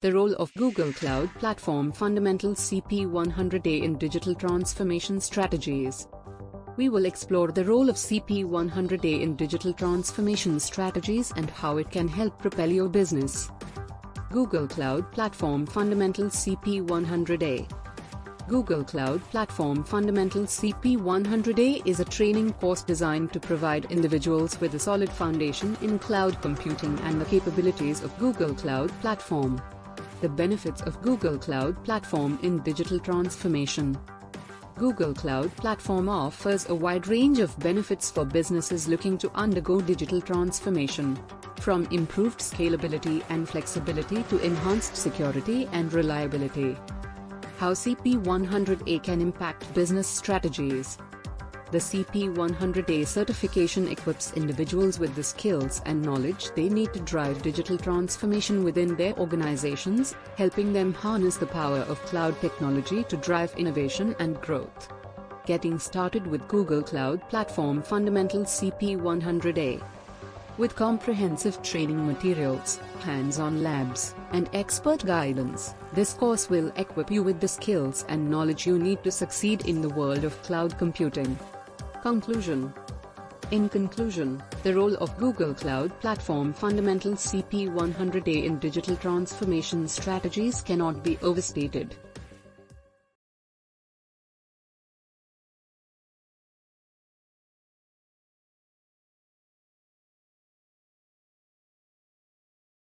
The role of Google Cloud Platform Fundamentals CP100A in digital transformation strategies. We will explore the role of CP100A in digital transformation strategies and how it can help propel your business. Google Cloud Platform Fundamentals CP100A. Google Cloud Platform Fundamentals CP100A is a training course designed to provide individuals with a solid foundation in cloud computing and the capabilities of Google Cloud Platform. The benefits of Google Cloud Platform in digital transformation. Google Cloud Platform offers a wide range of benefits for businesses looking to undergo digital transformation, from improved scalability and flexibility to enhanced security and reliability. How CP100A can impact business strategies. The CP100A certification equips individuals with the skills and knowledge they need to drive digital transformation within their organizations, helping them harness the power of cloud technology to drive innovation and growth. Getting started with Google Cloud Platform Fundamentals CP100A. With comprehensive training materials, hands-on labs, and expert guidance, this course will equip you with the skills and knowledge you need to succeed in the world of cloud computing. Conclusion. In conclusion, the role of Google Cloud Platform Fundamentals CP100A in digital transformation strategies cannot be overstated.